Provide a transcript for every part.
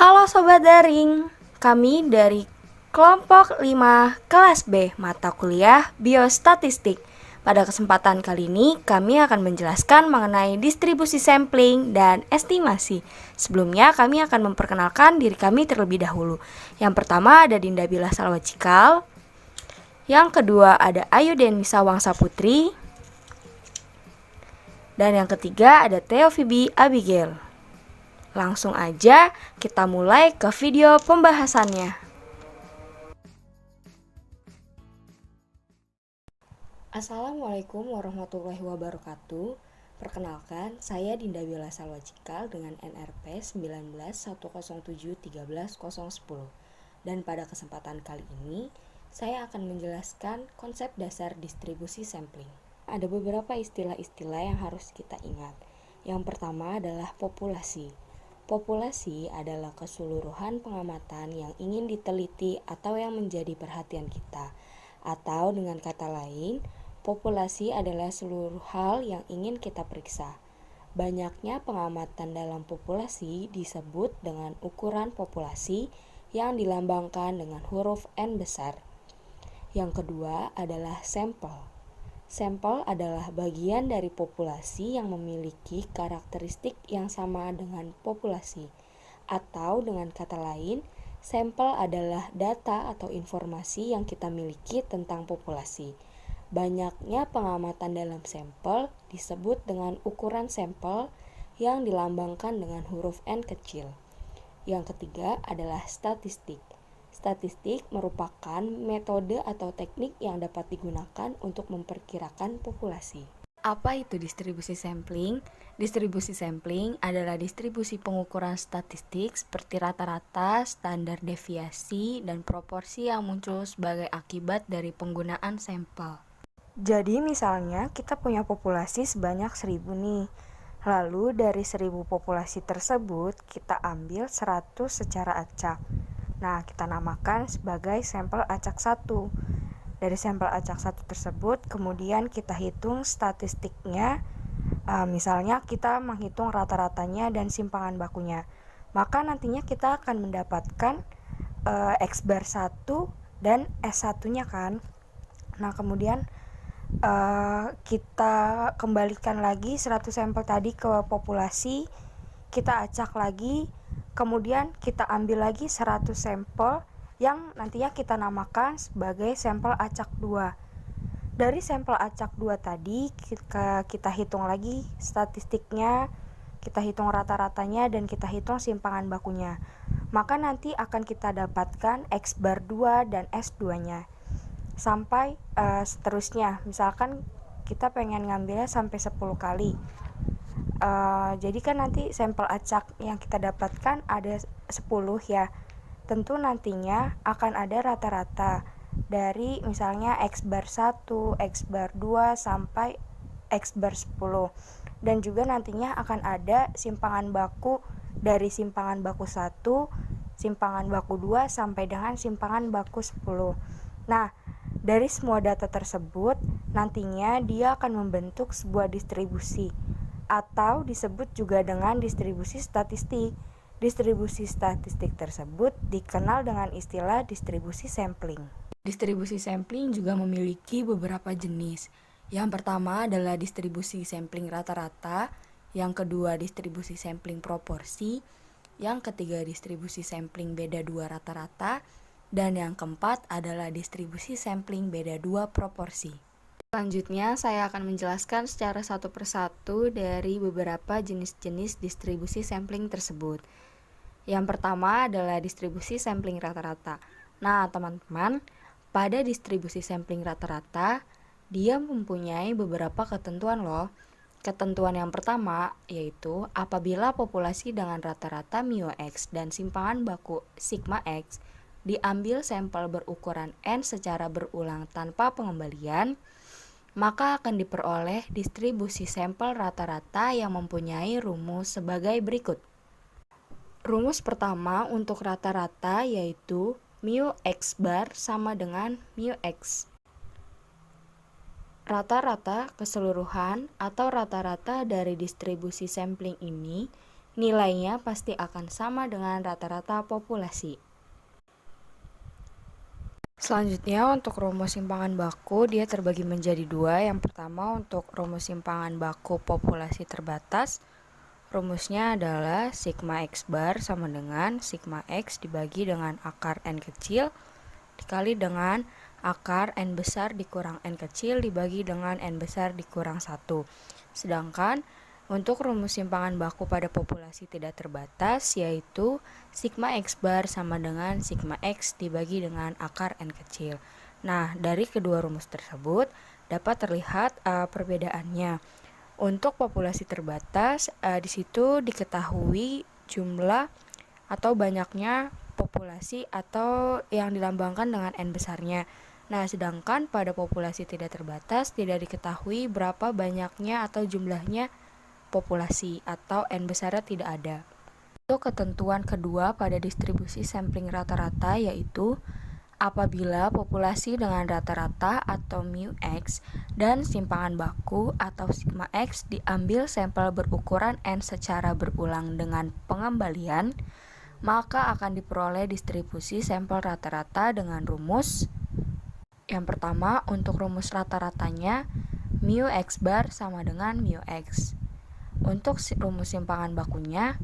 Halo Sobat Daring, kami dari kelompok 5 kelas B mata kuliah Biostatistik. Pada kesempatan kali ini kami akan menjelaskan mengenai distribusi sampling dan estimasi. Sebelumnya kami akan memperkenalkan diri kami terlebih dahulu. Yang pertama ada Dinda Bila Salwa Cikal. Yang kedua ada Ayu Denisa Wangsa Putri. Dan yang ketiga ada Theo Phoebe Abigail. Langsung aja kita mulai ke video pembahasannya. Assalamualaikum warahmatullahi wabarakatuh. Perkenalkan, saya Dinda Bila Salwa Cikal dengan NRP 19.107.13.010. Dan pada kesempatan kali ini, saya akan menjelaskan konsep dasar distribusi sampling. Ada beberapa istilah-istilah yang harus kita ingat. Yang pertama adalah populasi. Populasi adalah keseluruhan pengamatan yang ingin diteliti atau yang menjadi perhatian kita. Atau dengan kata lain, populasi adalah seluruh hal yang ingin kita periksa. Banyaknya pengamatan dalam populasi disebut dengan ukuran populasi yang dilambangkan dengan huruf N besar. Yang kedua adalah sampel. Sampel adalah bagian dari populasi yang memiliki karakteristik yang sama dengan populasi. Atau dengan kata lain, sampel adalah data atau informasi yang kita miliki tentang populasi. Banyaknya pengamatan dalam sampel disebut dengan ukuran sampel yang dilambangkan dengan huruf N kecil. Yang ketiga adalah statistik. Statistik merupakan metode atau teknik yang dapat digunakan untuk memperkirakan populasi. Apa itu distribusi sampling? Distribusi sampling adalah distribusi pengukuran statistik seperti rata-rata, standar deviasi, dan proporsi yang muncul sebagai akibat dari penggunaan sampel. Jadi misalnya kita punya populasi sebanyak 1000 nih. Lalu dari 1000 populasi tersebut kita ambil 100 secara acak. Nah, kita namakan sebagai sampel acak 1. Dari sampel acak 1 tersebut, kemudian kita hitung statistiknya. Misalnya kita menghitung rata-ratanya dan simpangan bakunya. Maka nantinya kita akan mendapatkan X bar 1 dan S1-nya kan. Nah, kemudian kita kembalikan lagi 100 sampel tadi ke populasi. Kita acak lagi. Kemudian kita ambil lagi 100 sampel yang nantinya kita namakan sebagai sampel acak 2. Dari sampel acak 2 tadi kita hitung lagi statistiknya, kita hitung rata-ratanya, dan kita hitung simpangan bakunya. Maka nanti akan kita dapatkan X bar 2 dan S2-nya. Sampai seterusnya. Misalkan kita pengen ngambilnya sampai 10 kali. Jadi kan nanti sampel acak yang kita dapatkan ada 10 ya. Tentu nantinya akan ada rata-rata dari misalnya X bar 1, X bar 2 sampai X bar 10. Dan juga nantinya akan ada simpangan baku dari simpangan baku 1, simpangan baku 2 sampai dengan simpangan baku 10. Nah, dari semua data tersebut nantinya dia akan membentuk sebuah distribusi atau disebut juga dengan distribusi statistik. Distribusi statistik tersebut dikenal dengan istilah distribusi sampling. Distribusi sampling juga memiliki beberapa jenis. Yang pertama adalah distribusi sampling rata-rata, yang kedua distribusi sampling proporsi, yang ketiga distribusi sampling beda 2 rata-rata, dan yang keempat adalah distribusi sampling beda 2 proporsi. Selanjutnya, saya akan menjelaskan secara satu persatu dari beberapa jenis-jenis distribusi sampling tersebut. Yang pertama adalah distribusi sampling rata-rata. Nah, teman-teman, pada distribusi sampling rata-rata, dia mempunyai beberapa ketentuan loh. Ketentuan yang pertama yaitu apabila populasi dengan rata-rata mu X dan simpangan baku sigma X diambil sampel berukuran N secara berulang tanpa pengembalian, maka akan diperoleh distribusi sampel rata-rata yang mempunyai rumus sebagai berikut. Rumus pertama untuk rata-rata yaitu mu X bar sama dengan mu X. Rata-rata keseluruhan atau rata-rata dari distribusi sampling ini nilainya pasti akan sama dengan rata-rata populasi. Selanjutnya untuk rumus simpangan baku dia terbagi menjadi dua. Yang pertama untuk rumus simpangan baku populasi terbatas, rumusnya adalah sigma X bar sama dengan sigma X dibagi dengan akar N kecil dikali dengan akar N besar dikurang N kecil dibagi dengan N besar dikurang 1. Sedangkan untuk rumus simpangan baku pada populasi tidak terbatas yaitu sigma X bar sama dengan sigma X dibagi dengan akar N kecil. Nah, dari kedua rumus tersebut dapat terlihat perbedaannya. Untuk populasi terbatas, di situ diketahui jumlah atau banyaknya populasi atau yang dilambangkan dengan N besarnya. Nah, sedangkan pada populasi tidak terbatas tidak diketahui berapa banyaknya atau jumlahnya populasi atau N besarnya tidak ada. Untuk ketentuan kedua pada distribusi sampling rata-rata yaitu apabila populasi dengan rata-rata atau mu X dan simpangan baku atau sigma X diambil sampel berukuran N secara berulang dengan pengembalian, maka akan diperoleh distribusi sampel rata-rata dengan rumus. Yang pertama, untuk rumus rata-ratanya mu X bar sama dengan mu X. Untuk rumus simpangan bakunya,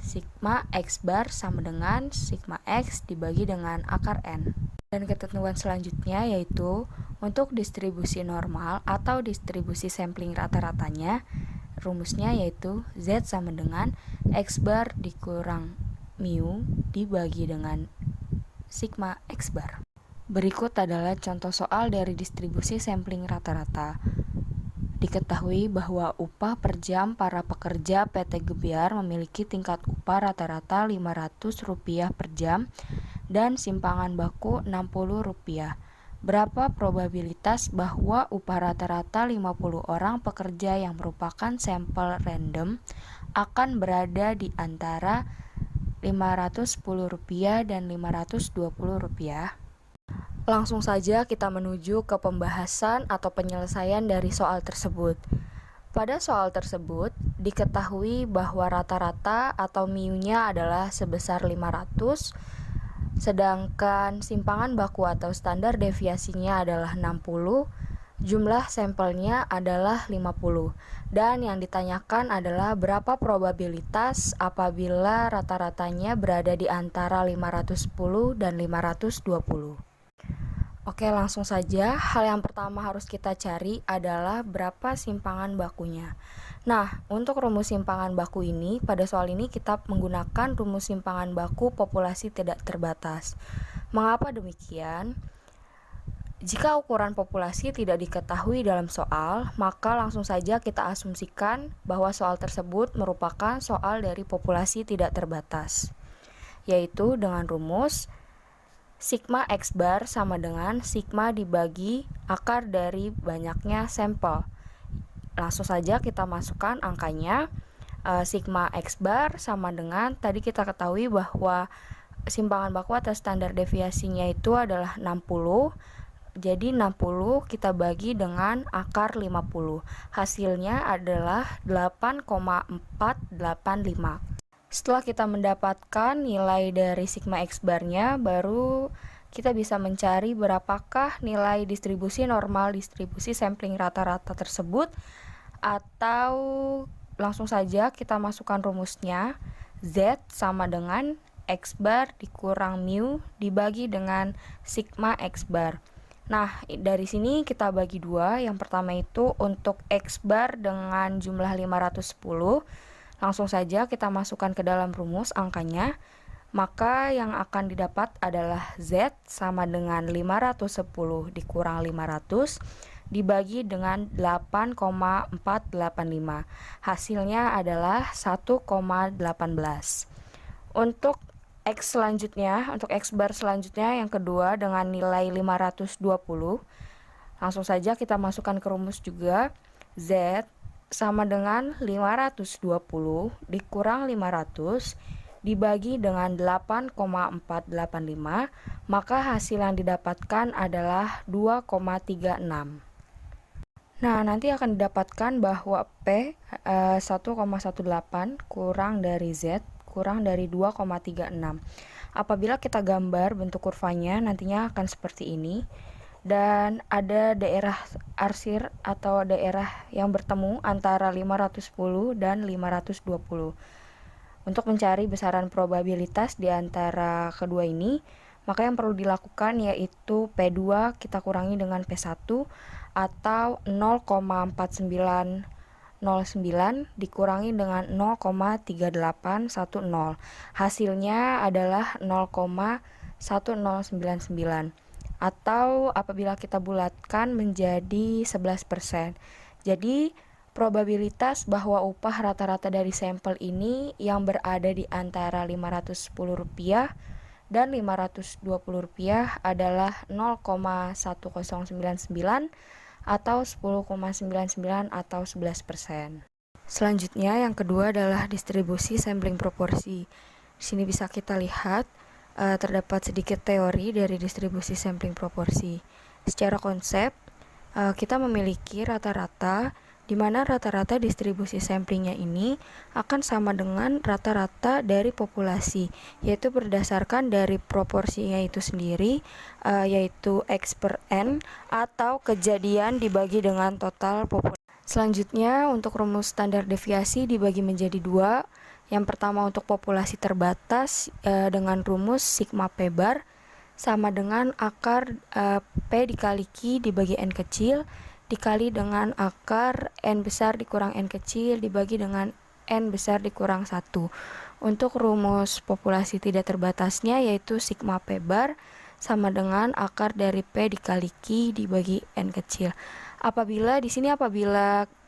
sigma X bar sama dengan sigma X dibagi dengan akar N. Dan ketentuan selanjutnya yaitu untuk distribusi normal atau distribusi sampling rata-ratanya, rumusnya yaitu Z sama dengan X bar dikurang mu dibagi dengan sigma X bar. Berikut adalah contoh soal dari distribusi sampling rata-rata. Diketahui bahwa upah per jam para pekerja PT Gebiar memiliki tingkat upah rata-rata Rp500 per jam dan simpangan baku Rp60. Berapa probabilitas bahwa upah rata-rata 50 orang pekerja yang merupakan sampel random akan berada di antara Rp510 dan Rp520? Langsung saja kita menuju ke pembahasan atau penyelesaian dari soal tersebut. Pada soal tersebut, diketahui bahwa rata-rata atau mu-nya adalah sebesar 500, sedangkan simpangan baku atau standar deviasinya adalah 60, jumlah sampelnya adalah 50, dan yang ditanyakan adalah berapa probabilitas apabila rata-ratanya berada di antara 510 dan 520. Oke, langsung saja. Hal yang pertama harus kita cari adalah berapa simpangan bakunya. Nah, untuk rumus simpangan baku ini, pada soal ini kita menggunakan rumus simpangan baku populasi tidak terbatas. Mengapa demikian? Jika ukuran populasi tidak diketahui dalam soal, maka langsung saja kita asumsikan bahwa soal tersebut merupakan soal dari populasi tidak terbatas, yaitu dengan rumus sigma X bar sama dengan sigma dibagi akar dari banyaknya sampel. Langsung saja kita masukkan angkanya. Sigma X bar sama dengan, tadi kita ketahui bahwa simpangan baku atau standar deviasinya itu adalah 60. Jadi 60 kita bagi dengan akar 50. Hasilnya adalah 8,485. Setelah kita mendapatkan nilai dari sigma X barnya, baru kita bisa mencari berapakah nilai distribusi normal distribusi sampling rata-rata tersebut, atau langsung saja kita masukkan rumusnya. Z sama dengan X bar dikurang mu dibagi dengan sigma X bar. Nah, dari sini kita bagi dua. Yang pertama itu untuk X bar dengan jumlah 510. Langsung saja kita masukkan ke dalam rumus angkanya, maka yang akan didapat adalah Z sama dengan 510 dikurang 500 dibagi dengan 8,485. Hasilnya adalah 1,18. Untuk X selanjutnya, untuk X bar selanjutnya yang kedua dengan nilai 520, langsung saja kita masukkan ke rumus juga. Z sama dengan 520 dikurang 500 dibagi dengan 8,485, maka hasil yang didapatkan adalah 2,36. Nah, nanti akan didapatkan bahwa P 1,18 kurang dari Z kurang dari 2,36. Apabila kita gambar bentuk kurvanya, nantinya akan seperti ini. Dan ada daerah arsir atau daerah yang bertemu antara 510 dan 520. Untuk mencari besaran probabilitas di antara kedua ini, maka yang perlu dilakukan yaitu P2 kita kurangi dengan P1 atau 0,4909 dikurangi dengan 0,3810. Hasilnya adalah 0,1099 atau apabila kita bulatkan menjadi 11%. Jadi probabilitas bahwa upah rata-rata dari sampel ini yang berada di antara Rp510 dan Rp520 adalah 0,1099 atau 10,99 atau 11%. Selanjutnya yang kedua adalah distribusi sampling proporsi. Di sini bisa kita lihat terdapat sedikit teori dari distribusi sampling proporsi. Secara konsep, kita memiliki rata-rata di mana rata-rata distribusi samplingnya ini akan sama dengan rata-rata dari populasi, yaitu berdasarkan dari proporsinya itu sendiri, yaitu X per N atau kejadian dibagi dengan total populasi. Selanjutnya, untuk rumus standar deviasi dibagi menjadi dua. Yang pertama untuk populasi terbatas dengan rumus sigma P bar sama dengan akar P dikali Q dibagi N kecil dikali dengan akar N besar dikurang N kecil dibagi dengan N besar dikurang 1. Untuk rumus populasi tidak terbatasnya yaitu sigma P bar sama dengan akar dari P dikali Q dibagi N kecil. Apabila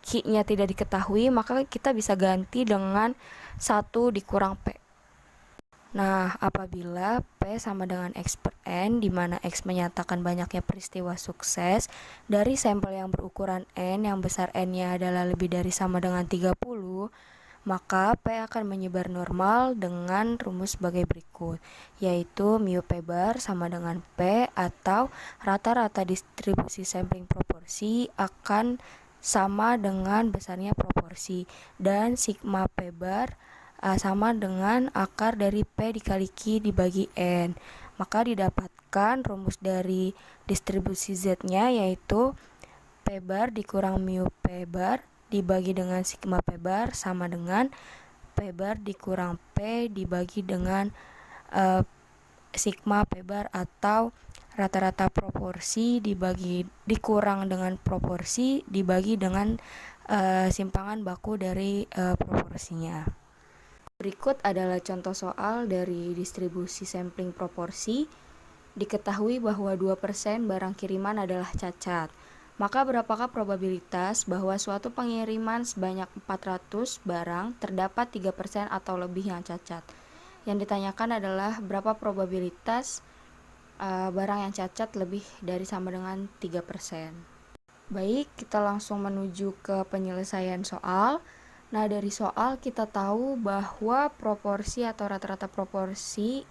Q-nya tidak diketahui, maka kita bisa ganti dengan 1 dikurang P. Nah, apabila P sama dengan X per N, di mana X menyatakan banyaknya peristiwa sukses dari sampel yang berukuran N, yang besar N-nya adalah lebih dari sama dengan 30, maka P akan menyebar normal dengan rumus sebagai berikut, yaitu mu P bar sama dengan P atau rata-rata distribusi sampling proporsi akan sama dengan besarnya proporsi, dan sigma P bar sama dengan akar dari P dikali Q dibagi N. Maka didapatkan rumus dari distribusi Z-nya yaitu P bar dikurang mu P bar dibagi dengan sigma P bar sama dengan P bar dikurang P dibagi dengan sigma P bar atau rata-rata proporsi dikurang dengan proporsi dibagi dengan simpangan baku dari proporsinya. Berikut adalah contoh soal dari distribusi sampling proporsi. Diketahui bahwa 2% barang kiriman adalah cacat. Maka berapakah probabilitas bahwa suatu pengiriman sebanyak 400 barang terdapat 3% atau lebih yang cacat? Yang ditanyakan adalah berapa probabilitas barang yang cacat lebih dari sama dengan 3%. Baik, kita langsung menuju ke penyelesaian soal. Nah, dari soal kita tahu bahwa proporsi atau rata-rata proporsi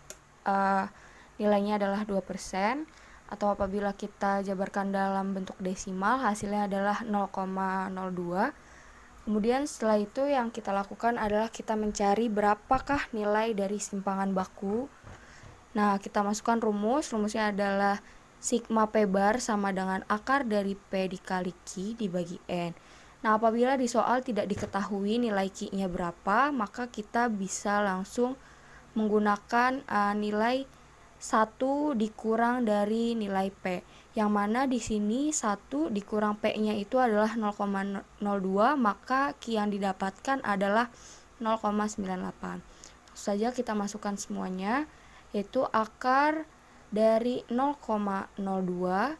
nilainya adalah 2%, atau apabila kita jabarkan dalam bentuk desimal hasilnya adalah 0,02. Kemudian setelah itu yang kita lakukan adalah kita mencari berapakah nilai dari simpangan baku. Nah, kita masukkan rumusnya adalah sigma P bar sama dengan akar dari P dikali Q dibagi N. Nah, apabila di soal tidak diketahui nilai Q-nya berapa, maka kita bisa langsung menggunakan nilai 1 dikurang dari nilai P. Yang mana di sini 1 dikurang P-nya itu adalah 0,02, maka Q yang didapatkan adalah 0,98. Langsung saja kita masukkan semuanya, yaitu akar dari 0,02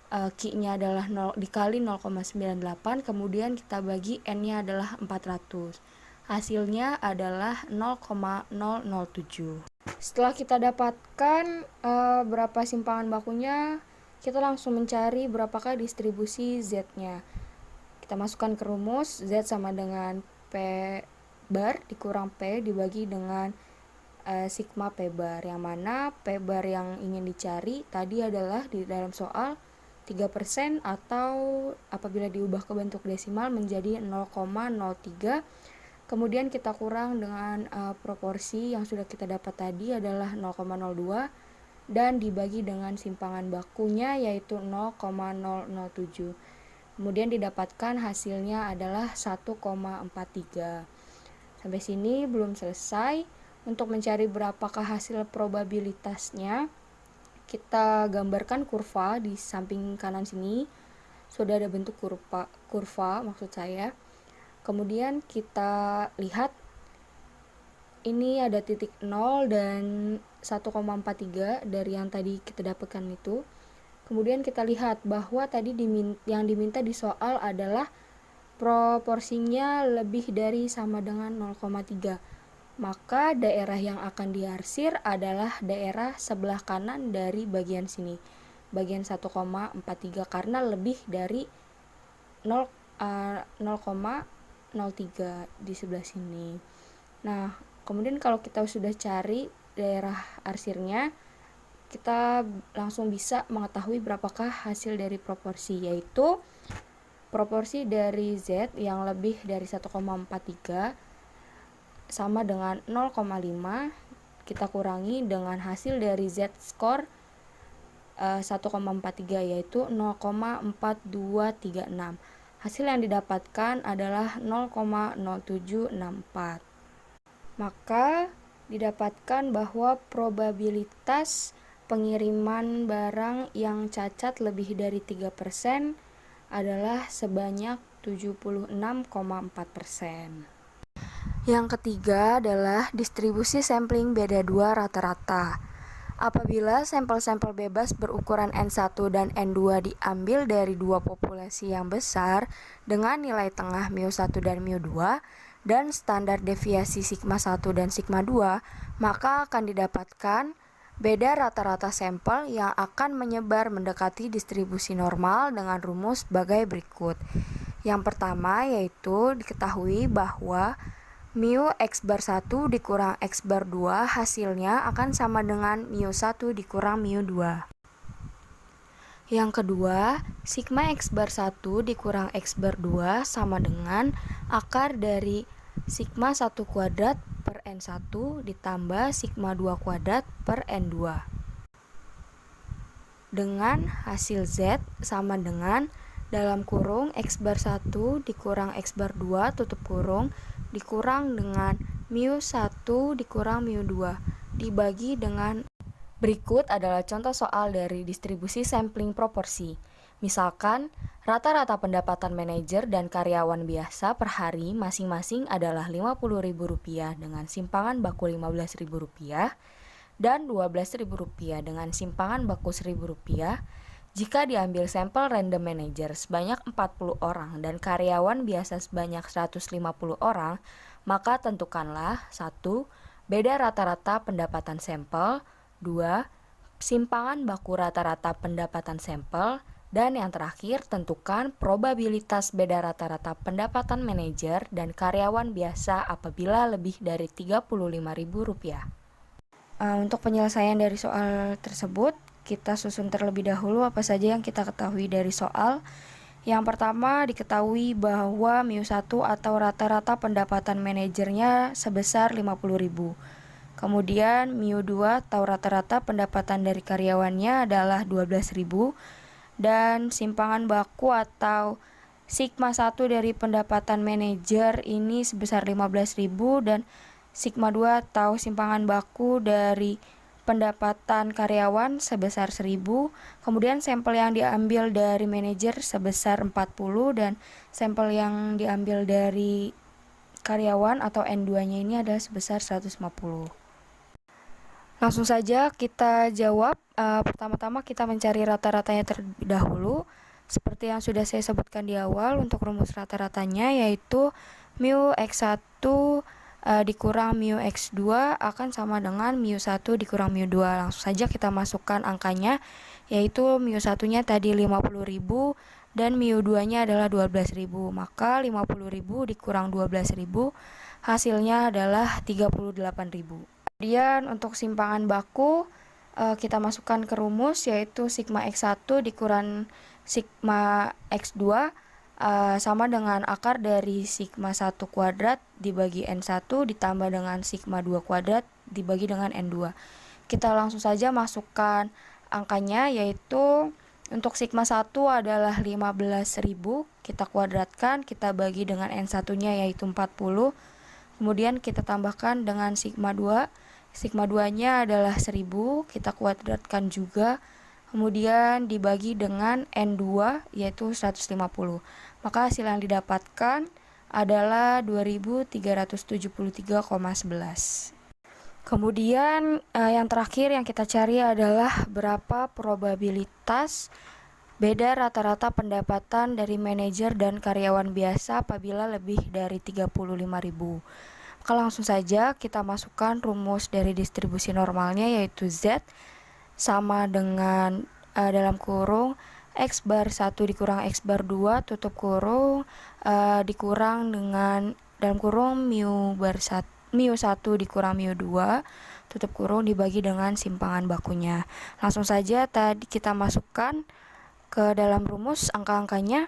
Q-nya adalah 0 dikali 0,98, kemudian kita bagi N-nya adalah 400. Hasilnya adalah 0,007. Setelah kita dapatkan berapa simpangan bakunya, kita langsung mencari berapakah distribusi Z-nya. Kita masukkan ke rumus, Z sama dengan P bar dikurang P dibagi dengan sigma P bar, yang mana P bar yang ingin dicari tadi adalah di dalam soal 3% atau apabila diubah ke bentuk desimal menjadi 0,03. Kemudian kita kurang dengan proporsi yang sudah kita dapat tadi adalah 0,02 dan dibagi dengan simpangan bakunya yaitu 0,007. Kemudian didapatkan hasilnya adalah 1,43. Sampai sini belum selesai. Untuk mencari berapakah hasil probabilitasnya, kita gambarkan kurva di samping kanan sini. Sudah ada bentuk kurva maksud saya. Kemudian kita lihat ini ada titik 0 dan 1,43 dari yang tadi kita dapatkan itu. Kemudian kita lihat bahwa tadi yang diminta di soal adalah proporsinya lebih dari sama dengan 0,3. Maka daerah yang akan diarsir adalah daerah sebelah kanan dari bagian sini, bagian 1,43, karena lebih dari 0,03 di sebelah sini. Nah, kemudian kalau kita sudah cari daerah arsirnya, kita langsung bisa mengetahui berapakah hasil dari proporsi, yaitu proporsi dari Z yang lebih dari 1,43 sama dengan 0,5, kita kurangi dengan hasil dari Z skor 1,43 yaitu 0,4236. Hasil yang didapatkan adalah 0,0764. Maka didapatkan bahwa probabilitas pengiriman barang yang cacat lebih dari 3% adalah sebanyak 76,4%. Yang ketiga adalah distribusi sampling beda 2 rata-rata. Apabila sampel-sampel bebas berukuran N1 dan N2 diambil dari dua populasi yang besar dengan nilai tengah μ1 dan μ2 dan standar deviasi sigma 1 dan sigma 2, maka akan didapatkan beda rata-rata sampel yang akan menyebar mendekati distribusi normal dengan rumus sebagai berikut. Yang pertama yaitu diketahui bahwa mu X bar 1 dikurang X bar 2 hasilnya akan sama dengan mu1 dikurang mu2. Yang kedua, sigma X bar 1 dikurang X bar 2 sama dengan akar dari sigma 1 kuadrat per N1 ditambah sigma 2 kuadrat per N2. Dengan hasil Z sama dengan dalam kurung X bar 1 dikurang X bar 2 tutup kurung dikurang dengan μ1 dikurang μ2 dibagi dengan berikut adalah contoh soal dari distribusi sampling proporsi. Misalkan, rata-rata pendapatan manajer dan karyawan biasa per hari masing-masing adalah Rp50.000 dengan simpangan baku Rp15.000 dan Rp12.000 dengan simpangan baku Rp1.000. Jika diambil sampel random manager sebanyak 40 orang dan karyawan biasa sebanyak 150 orang, maka tentukanlah 1. Beda rata-rata pendapatan sampel, 2. Simpangan baku rata-rata pendapatan sampel, dan yang terakhir tentukan probabilitas beda rata-rata pendapatan manajer dan karyawan biasa apabila lebih dari Rp35.000. Untuk penyelesaian dari soal tersebut, kita susun terlebih dahulu apa saja yang kita ketahui dari soal. Yang pertama, diketahui bahwa μ1 atau rata-rata pendapatan manajernya sebesar Rp50.000. Kemudian μ2 atau rata-rata pendapatan dari karyawannya adalah Rp12.000 dan simpangan baku atau sigma 1 dari pendapatan manajer ini sebesar Rp15.000 dan sigma 2 atau simpangan baku dari pendapatan karyawan sebesar 1.000, kemudian sampel yang diambil dari manajer sebesar 40 dan sampel yang diambil dari karyawan atau N2-nya ini adalah sebesar 150. Langsung saja kita jawab. Pertama-tama kita mencari rata-ratanya terlebih dahulu. Seperti yang sudah saya sebutkan di awal, untuk rumus rata-ratanya yaitu mu X1 dikurang mu X2 akan sama dengan mu1 dikurang mu2. Langsung saja kita masukkan angkanya, yaitu mu1 nya tadi 50.000 dan mu2 nya adalah 12.000. Maka 50.000 dikurang 12.000 hasilnya adalah 38.000. Kemudian untuk simpangan baku kita masukkan ke rumus, yaitu sigma X1 dikurang sigma X2 sama dengan akar dari sigma 1 kuadrat dibagi N1 ditambah dengan sigma 2 kuadrat dibagi dengan N2. Kita langsung saja masukkan angkanya, yaitu untuk sigma 1 adalah 15.000, kita kuadratkan, kita bagi dengan N1-nya yaitu 40. Kemudian kita tambahkan dengan sigma 2. Sigma 2-nya adalah 1000, kita kuadratkan juga. Kemudian dibagi dengan N2 yaitu 150. Maka hasil yang didapatkan adalah 2373,11. Kemudian yang terakhir yang kita cari adalah berapa probabilitas beda rata-rata pendapatan dari manajer dan karyawan biasa apabila lebih dari 35.000. Maka langsung saja kita masukkan rumus dari distribusi normalnya, yaitu Z sama dengan dalam kurung X bar 1 dikurang X bar 2 tutup kurung dikurang dengan dalam kurung mu 1 dikurang mu 2 tutup kurung dibagi dengan simpangan bakunya. Langsung saja tadi kita masukkan ke dalam rumus angka-angkanya.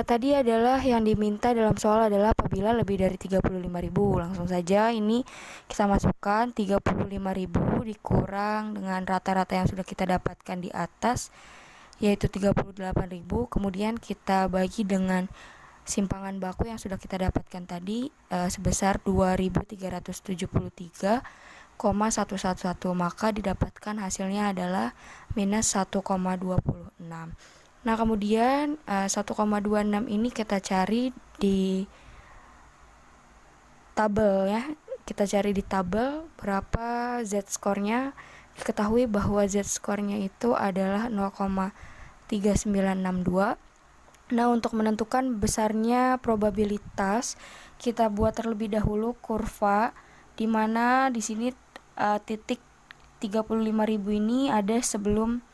Tadi adalah yang diminta dalam soal adalah apabila lebih dari 35.000. Langsung saja ini kita masukkan 35.000 dikurang dengan rata-rata yang sudah kita dapatkan di atas, yaitu 38.000. Kemudian kita bagi dengan simpangan baku yang sudah kita dapatkan tadi sebesar 2.373,111. Maka didapatkan hasilnya adalah minus 1,26. Nah, kemudian 1,26 ini kita cari di tabel ya. Kita cari di tabel berapa Z-skornya. Diketahui bahwa Z-skornya itu adalah 0,3962. Nah, untuk menentukan besarnya probabilitas, kita buat terlebih dahulu kurva, di mana di sini titik 35.000 ini ada sebelum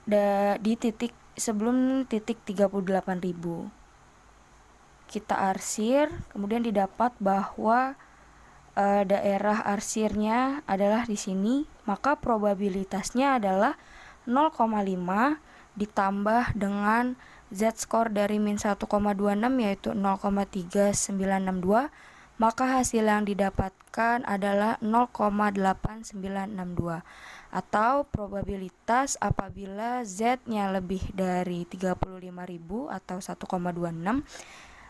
titik 38.000. Kita arsir, kemudian didapat bahwa daerah arsirnya adalah di sini, maka probabilitasnya adalah 0,5 ditambah dengan Z-score dari min 1,26 yaitu 0,3962, maka hasil yang didapatkan adalah 0,8962, atau probabilitas apabila Z-nya lebih dari 35.000 atau 1,26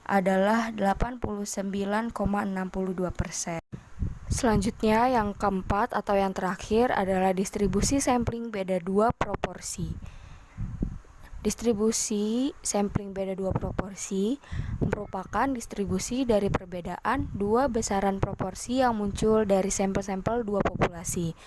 adalah 89,62%. Selanjutnya yang keempat atau yang terakhir adalah distribusi sampling beda 2 proporsi. Distribusi sampling beda 2 proporsi merupakan distribusi dari perbedaan dua besaran proporsi yang muncul dari sampel-sampel dua populasi.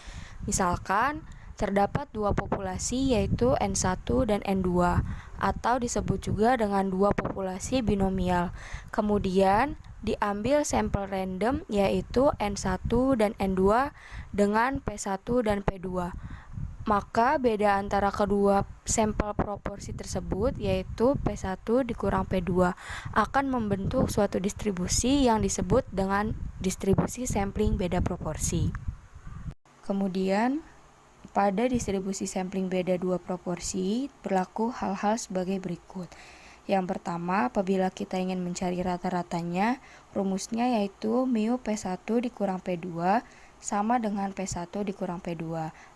Misalkan terdapat dua populasi yaitu N1 dan N2, atau disebut juga dengan dua populasi binomial. Kemudian diambil sampel random yaitu N1 dan N2 dengan P1 dan P2. Maka beda antara kedua sampel proporsi tersebut yaitu P1 dikurang P2 akan membentuk suatu distribusi yang disebut dengan distribusi sampling beda proporsi. Kemudian pada distribusi sampling beda 2 proporsi berlaku hal-hal sebagai berikut. Yang pertama, apabila kita ingin mencari rata-ratanya, rumusnya yaitu mu P1 dikurang P2 sama dengan P1 dikurang P2,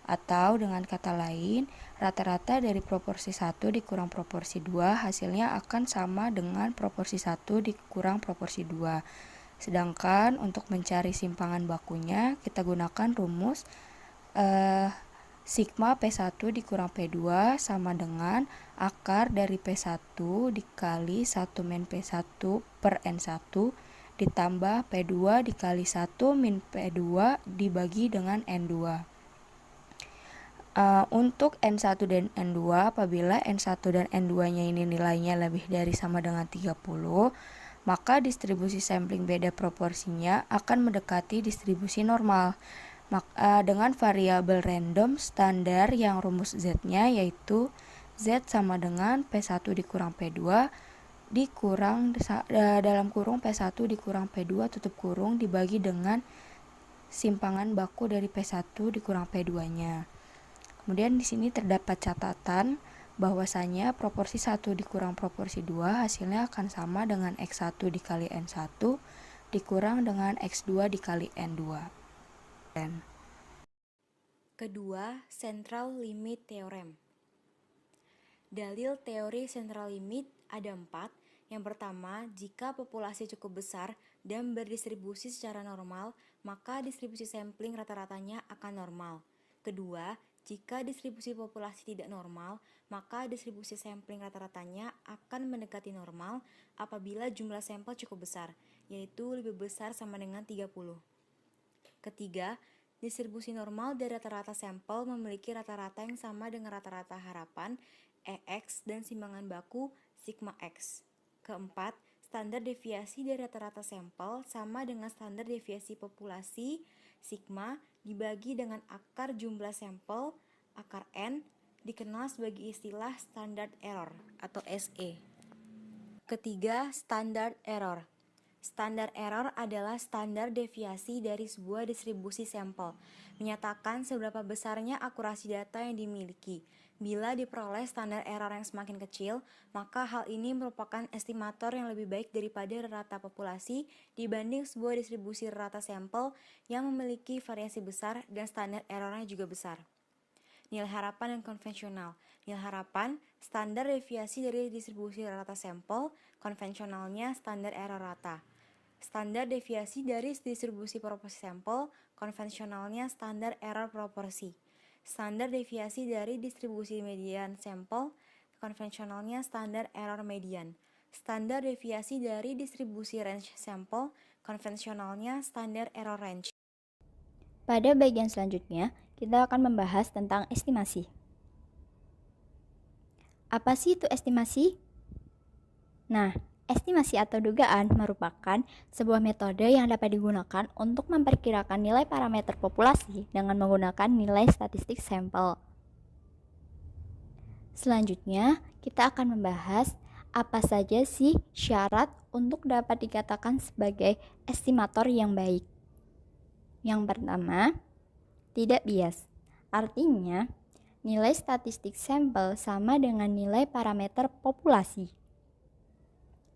atau dengan kata lain, rata-rata dari proporsi 1 dikurang proporsi 2 hasilnya akan sama dengan proporsi 1 dikurang proporsi 2. Sedangkan untuk mencari simpangan bakunya, kita gunakan rumus sigma P1 dikurang P2 sama dengan akar dari P1 dikali 1 min P1 per N1 ditambah P2 dikali 1 min P2 dibagi dengan N2. Untuk N1 dan N2, apabila N1 dan N2-nya ini nilainya lebih dari sama dengan 30, maka distribusi sampling beda proporsinya akan mendekati distribusi normal dengan variabel random standar yang rumus Z-nya yaitu Z sama dengan P1 dikurang P2 dikurang dalam kurung P1 dikurang P2 tutup kurung dibagi dengan simpangan baku dari P1 dikurang P2-nya. Kemudian di sini terdapat catatan bahwasanya proporsi 1 dikurang proporsi 2 hasilnya akan sama dengan X1 dikali N1 dikurang dengan X2 dikali N2. Kedua, central limit theorem. Dalil teori central limit ada 4. Yang pertama, jika populasi cukup besar dan berdistribusi secara normal, maka distribusi sampling rata-ratanya akan normal. Kedua, jika distribusi populasi tidak normal, maka distribusi sampling rata-ratanya akan mendekati normal apabila jumlah sampel cukup besar, yaitu lebih besar sama dengan 30. Ketiga, distribusi normal dari rata-rata sampel memiliki rata-rata yang sama dengan rata-rata harapan EX dan simbangan baku sigma X. Keempat, standar deviasi dari rata-rata sampel sama dengan standar deviasi populasi sigma dibagi dengan akar jumlah sampel akar N dikenal sebagai istilah standard error atau SE. Ketiga, standard error. Standar error adalah standar deviasi dari sebuah distribusi sampel, menyatakan seberapa besarnya akurasi data yang dimiliki. Bila diperoleh standar error yang semakin kecil, maka hal ini merupakan estimator yang lebih baik daripada rata populasi dibanding sebuah distribusi rata sampel yang memiliki variasi besar dan standar errornya juga besar. Nilai harapan dan konvensional. Nilai harapan, standar deviasi dari distribusi rata sampel, konvensionalnya standar error rata. Standar deviasi dari distribusi proporsi sampel, konvensionalnya standar error proporsi. Standar deviasi dari distribusi median sampel, konvensionalnya standar error median. Standar deviasi dari distribusi range sampel, konvensionalnya standar error range. Pada bagian selanjutnya, kita akan membahas tentang estimasi. Apa sih itu estimasi? Nah, estimasi atau dugaan merupakan sebuah metode yang dapat digunakan untuk memperkirakan nilai parameter populasi dengan menggunakan nilai statistik sampel. Selanjutnya, kita akan membahas apa saja sih syarat untuk dapat dikatakan sebagai estimator yang baik. Yang pertama, tidak bias. Artinya, nilai statistik sampel sama dengan nilai parameter populasi.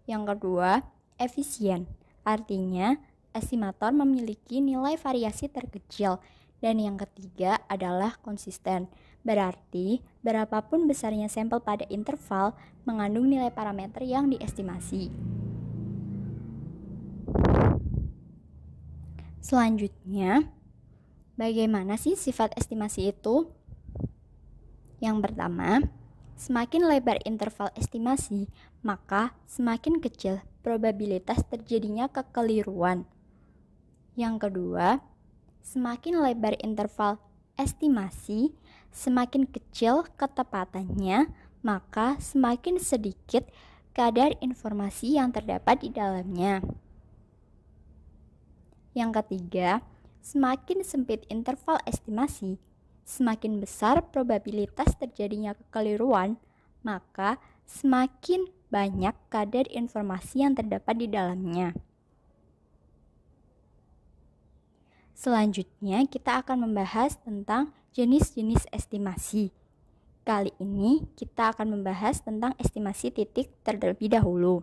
Yang kedua, efisien. Artinya, estimator memiliki nilai variasi terkecil. Dan yang ketiga adalah konsisten. Berarti, berapapun besarnya sampel pada interval mengandung nilai parameter yang diestimasi. Selanjutnya, bagaimana sih sifat estimasi itu? Yang pertama, semakin lebar interval estimasi, maka semakin kecil probabilitas terjadinya kekeliruan. Yang kedua, semakin lebar interval estimasi, semakin kecil ketepatannya, maka semakin sedikit kadar informasi yang terdapat di dalamnya. Yang ketiga, semakin sempit interval estimasi, semakin besar probabilitas terjadinya kekeliruan, maka semakin banyak kadar informasi yang terdapat di dalamnya. Selanjutnya, kita akan membahas tentang jenis-jenis estimasi. Kali ini, kita akan membahas tentang estimasi titik terlebih dahulu.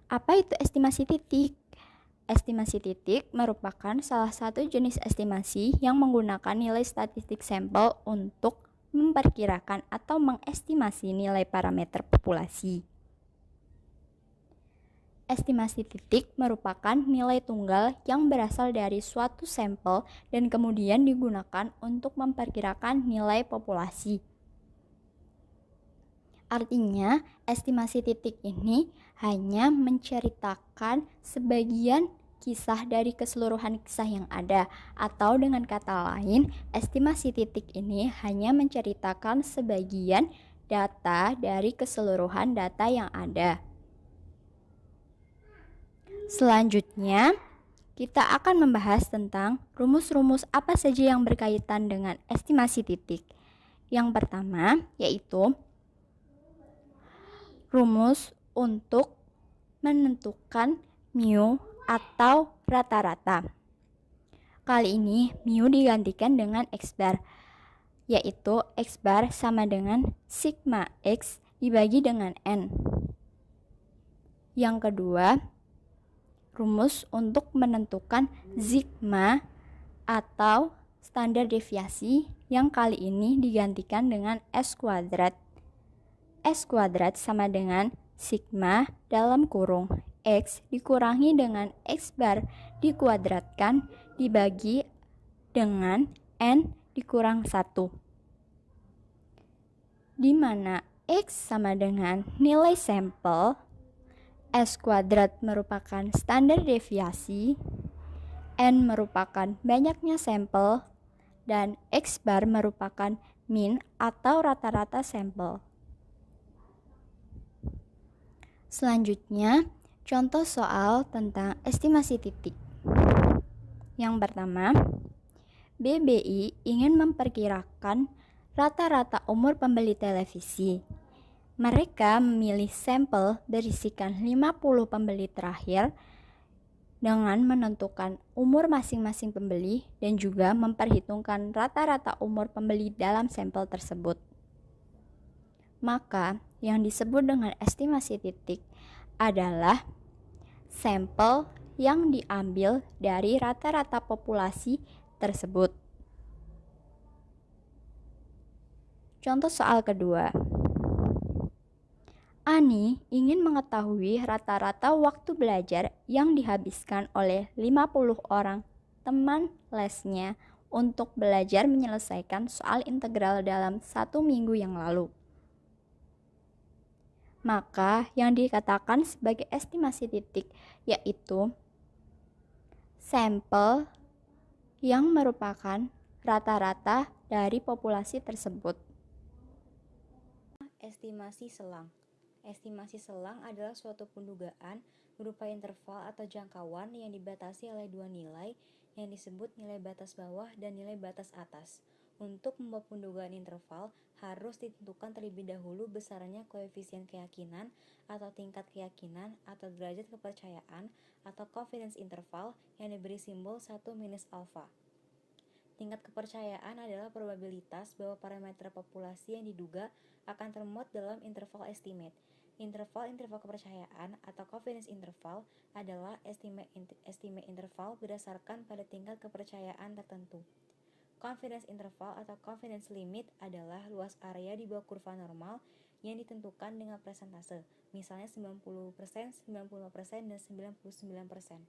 Apa itu estimasi titik? Estimasi titik merupakan salah satu jenis estimasi yang menggunakan nilai statistik sampel untuk memperkirakan atau mengestimasi nilai parameter populasi. Estimasi titik merupakan nilai tunggal yang berasal dari suatu sampel dan kemudian digunakan untuk memperkirakan nilai populasi. Artinya, estimasi titik ini hanya menceritakan sebagian kisah dari keseluruhan kisah yang ada, atau dengan kata lain, estimasi titik ini hanya menceritakan sebagian data dari keseluruhan data yang ada. Selanjutnya, kita akan membahas tentang rumus-rumus apa saja yang berkaitan dengan estimasi titik. Yang pertama, yaitu rumus untuk menentukan mu atau rata-rata. Kali ini, mu digantikan dengan X bar, yaitu X bar sama dengan sigma X dibagi dengan N. Yang kedua, rumus untuk menentukan sigma atau standar deviasi yang kali ini digantikan dengan S kuadrat. S kuadrat sama dengan sigma dalam kurung X dikurangi dengan X bar dikuadratkan dibagi dengan N dikurang 1, di mana X sama dengan nilai sampel, S kuadrat merupakan standar deviasi, N merupakan banyaknya sampel, dan X bar merupakan mean atau rata-rata sampel. Selanjutnya, contoh soal tentang estimasi titik. Yang pertama, BBI ingin memperkirakan rata-rata umur pembeli televisi. Mereka memilih sampel berisikan 50 pembeli terakhir dengan menentukan umur masing-masing pembeli dan juga memperhitungkan rata-rata umur pembeli dalam sampel tersebut. Maka, yang disebut dengan estimasi titik adalah sampel yang diambil dari rata-rata populasi tersebut. Contoh soal kedua. Ani ingin mengetahui rata-rata waktu belajar yang dihabiskan oleh 50 orang teman lesnya untuk belajar menyelesaikan soal integral dalam 1 minggu yang lalu. Maka yang dikatakan sebagai estimasi titik yaitu sampel yang merupakan rata-rata dari populasi tersebut. Estimasi selang. Estimasi selang adalah suatu pendugaan berupa interval atau jangkauan yang dibatasi oleh dua nilai yang disebut nilai batas bawah dan nilai batas atas. Untuk membuat pendugaan interval, harus ditentukan terlebih dahulu besarannya koefisien keyakinan atau tingkat keyakinan atau derajat kepercayaan atau confidence interval yang diberi simbol 1 minus alpha. Tingkat kepercayaan adalah probabilitas bahwa parameter populasi yang diduga akan termuat dalam interval estimate. Interval kepercayaan atau confidence interval adalah estimate interval berdasarkan pada tingkat kepercayaan tertentu. Confidence interval atau confidence limit adalah luas area di bawah kurva normal yang ditentukan dengan persentase, misalnya 90%, 95%, dan 99%.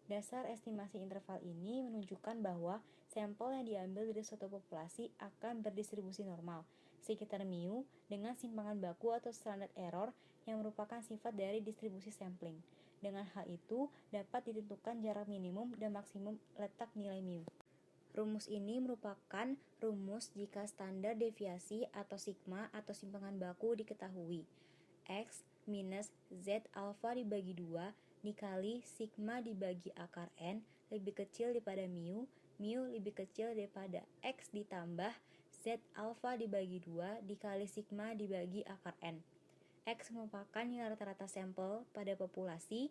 Dasar estimasi interval ini menunjukkan bahwa sampel yang diambil dari suatu populasi akan berdistribusi normal, sekitar mu, dengan simpangan baku atau standard error yang merupakan sifat dari distribusi sampling. Dengan hal itu, dapat ditentukan jarak minimum dan maksimum letak nilai mu. Rumus ini merupakan rumus jika standar deviasi atau sigma atau simpangan baku diketahui. X minus Z alpha dibagi 2 dikali sigma dibagi akar N lebih kecil daripada mu, mu lebih kecil daripada X ditambah Z alpha dibagi 2 dikali sigma dibagi akar N. X merupakan nilai rata-rata sampel pada populasi,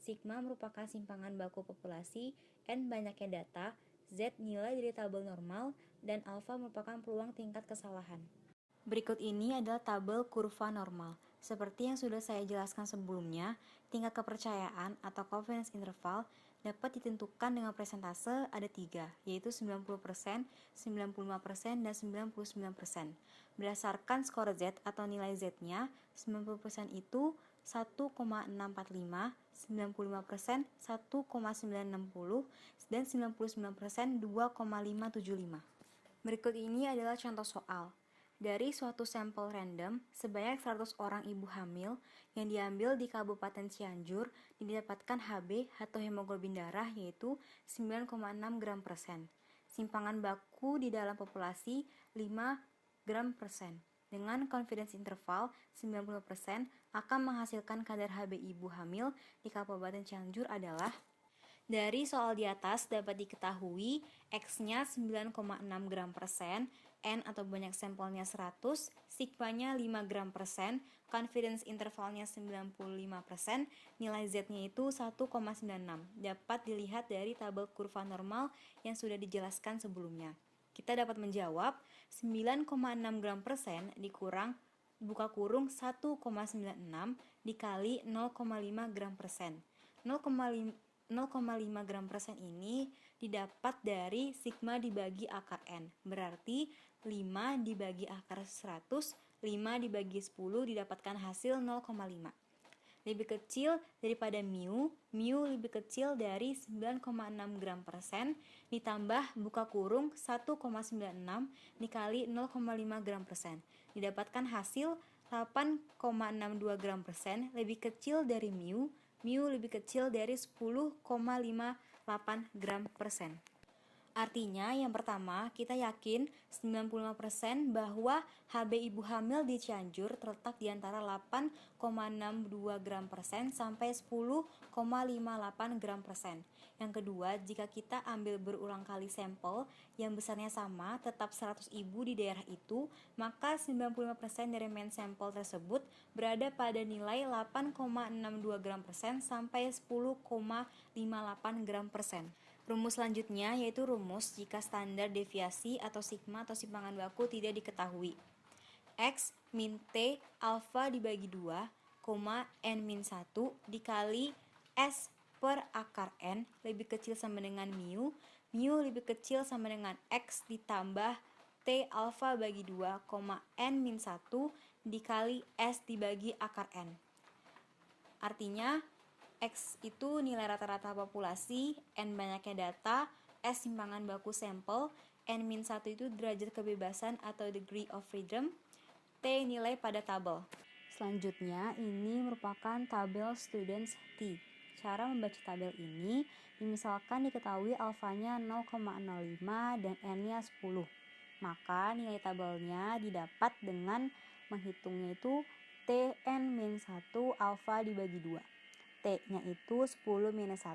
sigma merupakan simpangan baku populasi, N banyaknya data, Z nilai dari tabel normal, dan alfa merupakan peluang tingkat kesalahan. Berikut ini adalah tabel kurva normal. Seperti yang sudah saya jelaskan sebelumnya, tingkat kepercayaan atau confidence interval dapat ditentukan dengan persentase ada 3, yaitu 90%, 95%, dan 99%. Berdasarkan skor Z atau nilai Z-nya, 90% itu 1,645, 95% 1,960, dan 99% 2,575. Berikut ini adalah contoh soal. Dari suatu sampel random, sebanyak 100 orang ibu hamil yang diambil di Kabupaten Cianjur didapatkan Hb atau hemoglobin darah yaitu 9,6 gram persen. Simpangan baku di dalam populasi 5 gram persen. Dengan confidence interval 90% akan menghasilkan kadar Hb ibu hamil di Kabupaten Cianjur adalah. Dari soal di atas dapat diketahui X-nya 9,6 gram persen, N atau banyak sampelnya 100, sigma-nya 5 gram persen, confidence intervalnya 95%, nilai Z-nya itu 1,96. Dapat dilihat dari tabel kurva normal yang sudah dijelaskan sebelumnya. Kita dapat menjawab 9,6 gram persen dikurang buka kurung 1,96 dikali 0,5 gram persen. 0,5 gram persen ini didapat dari sigma dibagi akar N. Berarti 5 dibagi akar 100, 5 dibagi 10 didapatkan hasil 0,5. Lebih kecil daripada mu lebih kecil dari 9,6 gram persen ditambah buka kurung 1,96 dikali 0,5 gram persen. Didapatkan hasil 8,62 gram persen lebih kecil dari mu lebih kecil dari 10,58 gram persen. Artinya yang pertama kita yakin 95% bahwa HB ibu hamil di Cianjur terletak di antara 8,62 gram persen sampai 10,58 gram persen. Yang kedua, jika kita ambil berulang kali sampel yang besarnya sama tetap 100 ibu di daerah itu, maka 95% dari main sampel tersebut berada pada nilai 8,62 gram persen sampai 10,58 gram persen. Rumus selanjutnya yaitu rumus jika standar deviasi atau sigma atau simpangan baku tidak diketahui. X min T alfa dibagi 2, N min 1 dikali S per akar N lebih kecil sama dengan mu lebih kecil sama dengan X ditambah T alfa bagi 2, N min 1 dikali S dibagi akar N. Artinya X itu nilai rata-rata populasi, N banyaknya data, S simpangan baku sampel, N-1 itu derajat kebebasan atau degree of freedom, T nilai pada tabel. Selanjutnya ini merupakan tabel students T. Cara membaca tabel ini, misalkan diketahui alfanya 0,05 dan N-nya 10. Maka nilai tabelnya didapat dengan menghitungnya itu Tn-1 alfa dibagi 2. T-nya itu 10 minus 1,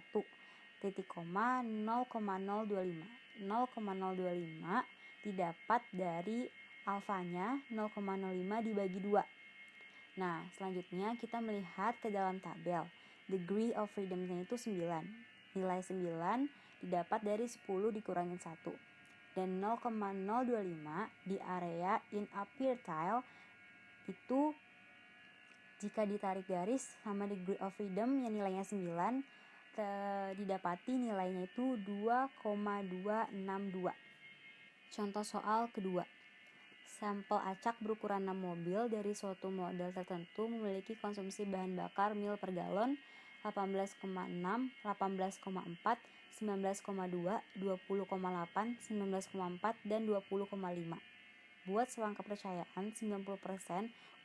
titik koma 0,025. 0,025 didapat dari alfanya 0,05 dibagi 2. Nah, selanjutnya kita melihat ke dalam tabel. Degree of freedom-nya itu 9. Nilai 9 didapat dari 10 dikurangin 1. Dan 0,025 di area in a pertile itu jika ditarik garis sama degree of freedom yang nilainya 9 didapati nilainya itu 2,262. Contoh soal kedua. Sampel acak berukuran 6 mobil dari suatu model tertentu memiliki konsumsi bahan bakar mil per galon 18,6, 18,4, 19,2, 20,8, 19,4, dan 20,5. Buat selang kepercayaan 90%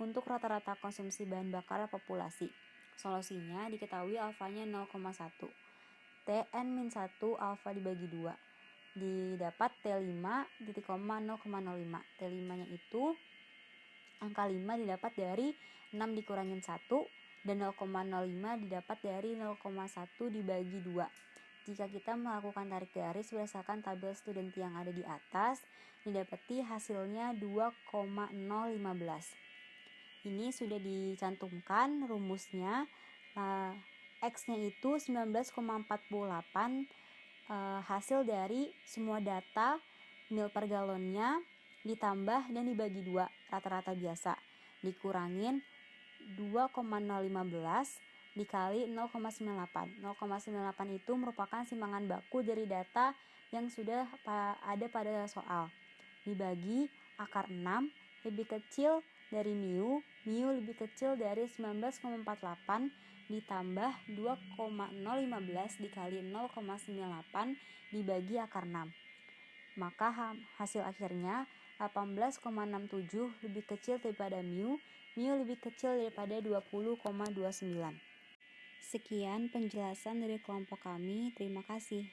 untuk rata-rata konsumsi bahan bakar populasi. Solusinya diketahui alfanya 0,1. Tn-1 alfa dibagi 2. Didapat T5 titik koma 0,05. T5-nya itu angka 5 didapat dari 6 dikurangin 1 dan 0,05 didapat dari 0,1 dibagi 2. Jika kita melakukan tarik garis berdasarkan tabel student yang ada di atas, didapati hasilnya 2,015. Ini sudah dicantumkan rumusnya. X-nya itu 19,48 hasil dari semua data mil per galonnya ditambah dan dibagi 2 rata-rata biasa. Dikurangin 2,015 dikali 0,98. 0,98 itu merupakan simpangan baku dari data yang sudah ada pada soal. Dibagi akar 6 lebih kecil dari mu lebih kecil dari 19,48 ditambah 2,015 dikali 0,98 dibagi akar 6. Maka hasil akhirnya 18,67 lebih kecil daripada mu lebih kecil daripada 20,29. Sekian penjelasan dari kelompok kami. Terima kasih.